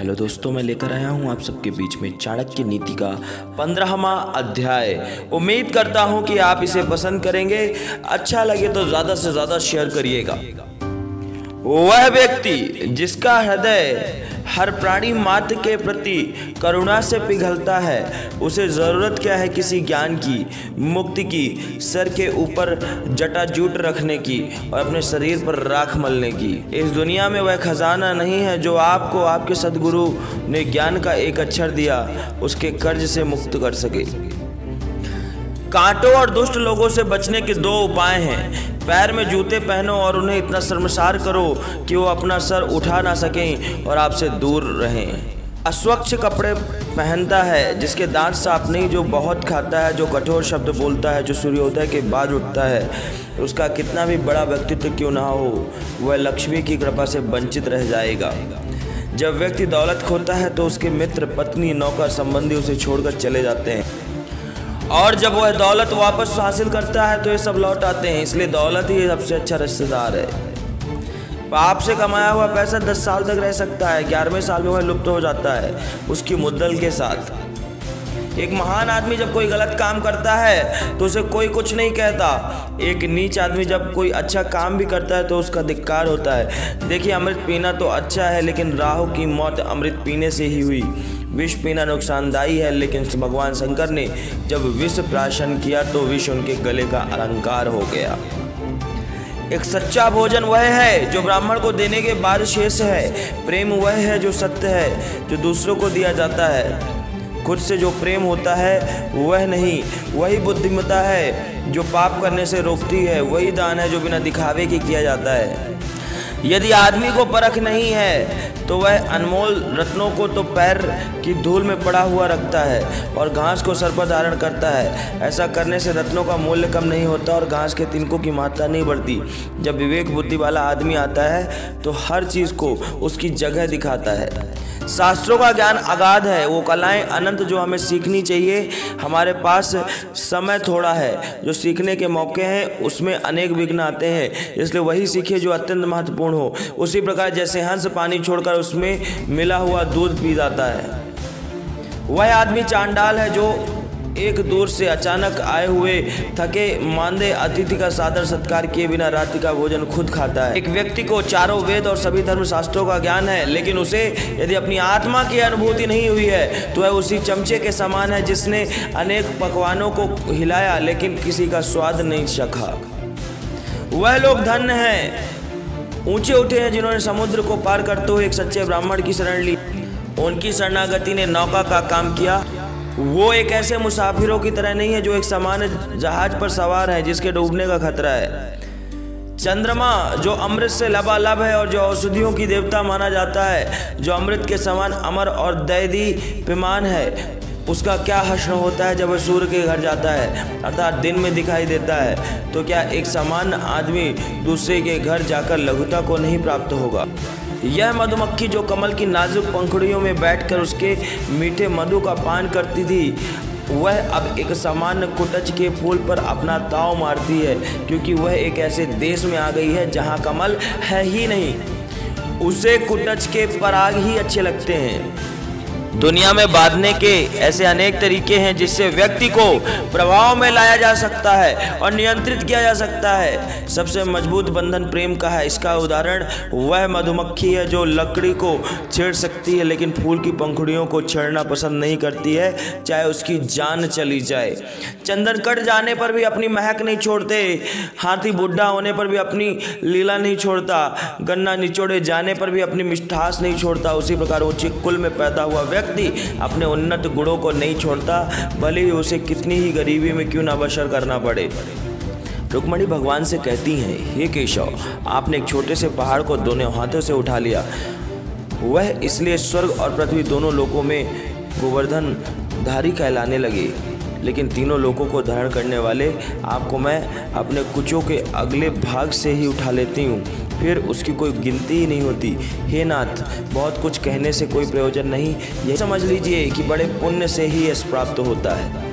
Hello दोस्तों, मैं लेकर आया हूं आप सबके बीच में चाणक्य नीति का 15वां अध्याय। उम्मीद करता हूं कि आप इसे पसंद करेंगे। अच्छा लगे तो ज़्यादा से ज़्यादा शेयर करिएगा। वह व्यक्ति जिसका हृदय हर प्राणी मात्र के प्रति करुणा से पिघलता है, उसे ज़रूरत क्या है किसी ज्ञान की, मुक्ति की, सर के ऊपर जटाजूट रखने की और अपने शरीर पर राख मलने की। इस दुनिया में वह खजाना नहीं है जो आपको आपके सद्गुरु ने ज्ञान का एक अक्षर दिया उसके कर्ज से मुक्त कर सके। कांटों और दुष्ट लोगों से बचने के दो उपाय हैं। पैर में जूते पहनो और उन्हें इतना शर्मसार करो कि वो अपना सर उठा ना सकें और आपसे दूर रहें। अस्वच्छ कपड़े पहनता है जिसके दांत साफ नहीं, जो बहुत खाता है, जो कठोर शब्द बोलता है, जो सूर्योदय के बाद उठता है, उसका कितना भी बड़ा व्यक्तित्व क्यों ना हो, वह लक्ष्मी की कृपा से वंचित रह जाएगा। जब व्यक्ति दौलत खोता है तो उसके मित्र, पत्नी, नौकर, संबंधी उसे छोड़कर चले जाते हैं, और जब वह दौलत वापस हासिल करता है तो ये सब लौट आते हैं। इसलिए दौलत ही सबसे अच्छा रिश्तेदार है। पाप से कमाया हुआ पैसा 10 साल तक रह सकता है, 11वें साल में वह लुप्त हो जाता है उसकी मुद्दल के साथ। एक महान आदमी जब कोई गलत काम करता है तो उसे कोई कुछ नहीं कहता। एक नीच आदमी जब कोई अच्छा काम भी करता है तो उसका धिक्कार होता है। देखिए, अमृत पीना तो अच्छा है, लेकिन राहु की मौत अमृत पीने से ही हुई। विष पीना नुकसानदायी है, लेकिन भगवान शंकर ने जब विष प्राशन किया तो विष उनके गले का अलंकार हो गया। एक सच्चा भोजन वह है जो ब्राह्मण को देने के बाद शेष है। प्रेम वह है जो सत्य है, जो दूसरों को दिया जाता है। खुद से जो प्रेम होता है वह नहीं, वही बुद्धिमत्ता है जो पाप करने से रोकती है। वही दान है जो बिना दिखावे के किया जाता है। यदि आदमी को परख नहीं है तो वह अनमोल रत्नों को तो पैर की धूल में पड़ा हुआ रखता है और घास को सर पर धारण करता है। ऐसा करने से रत्नों का मूल्य कम नहीं होता और घास के तिनकों की मात्रा नहीं बढ़ती। जब विवेक बुद्धि वाला आदमी आता है तो हर चीज़ को उसकी जगह दिखाता है। शास्त्रों का ज्ञान अगाध है, वो कलाएं अनंत जो हमें सीखनी चाहिए। हमारे पास समय थोड़ा है, जो सीखने के मौके हैं उसमें अनेक विघ्न आते हैं, इसलिए वही सीखे जो अत्यंत महत्वपूर्ण हो। उसी प्रकार जैसे हंस पानी छोड़कर उसमें मिला हुआ दूध पी जाता है, वह आदमी चांडाल है जो एक दूर से अचानक आए हुए थके मांदे अतिथि का सादर सत्कार किए बिना रात्रि का भोजन खुद खाता है। एक व्यक्ति को चारों वेद और सभी धर्म शास्त्रों का ज्ञान है, लेकिन उसे यदि अपनी आत्मा की अनुभूति नहीं हुई है तो वह उसी चमचे के समान है जिसने अनेक पकवानों को हिलाया लेकिन किसी का स्वाद नहीं चखा। वह लोग धन्य हैं, ऊंचे उठे हैं जिन्होंने समुद्र को पार करते हुए एक सच्चे ब्राह्मण की शरण ली। उनकी शरणागति ने नौका का काम किया। वो एक ऐसे मुसाफिरों की तरह नहीं है जो एक सामान्य जहाज पर सवार है जिसके डूबने का खतरा है। चंद्रमा जो अमृत से लबालब है और जो औषधियों की देवता माना जाता है, जो अमृत के समान अमर और दैदीप्यमान है, उसका क्या हश्र होता है जब वह सूर्य के घर जाता है, अर्थात दिन में दिखाई देता है। तो क्या एक सामान्य आदमी दूसरे के घर जाकर लघुता को नहीं प्राप्त होगा? यह मधुमक्खी जो कमल की नाजुक पंखुड़ियों में बैठकर उसके मीठे मधु का पान करती थी, वह अब एक सामान्य कुटच के फूल पर अपना ताव मारती है, क्योंकि वह एक ऐसे देश में आ गई है जहां कमल है ही नहीं। उसे कुटच के पराग ही अच्छे लगते हैं। दुनिया में बांधने के ऐसे अनेक तरीके हैं जिससे व्यक्ति को प्रभाव में लाया जा सकता है और नियंत्रित किया जा सकता है। सबसे मजबूत बंधन प्रेम का है। इसका उदाहरण वह मधुमक्खी है जो लकड़ी को छेड़ सकती है लेकिन फूल की पंखुड़ियों को छेड़ना पसंद नहीं करती है, चाहे उसकी जान चली जाए। चंदन कट जाने पर भी अपनी महक नहीं छोड़ते, हाथी बुढ़ा होने पर भी अपनी लीला नहीं छोड़ता, गन्ना निचोड़े जाने पर भी अपनी मिठास नहीं छोड़ता। उसी प्रकार ऊंचे कुल में पैदा हुआ व्यक्ति अपने उन्नत गुणों को नहीं छोड़ता, भले ही उसे कितनी ही गरीबी में क्यों ना बसर करना पड़े। रुक्मणी भगवान से कहती हैं, हे केशव, आपने एक छोटे से पहाड़ को दोनों हाथों से उठा लिया। वह इसलिए स्वर्ग और पृथ्वी दोनों लोकों में गोवर्धन धारी कहलाने लगे, लेकिन तीनों लोकों को धारण करने वाले आपको मैं अपने कुचों के अगले भाग से ही उठा लेती हूँ, फिर उसकी कोई गिनती ही नहीं होती। हे नाथ, बहुत कुछ कहने से कोई प्रयोजन नहीं, यह समझ लीजिए कि बड़े पुण्य से ही यश प्राप्त होता है।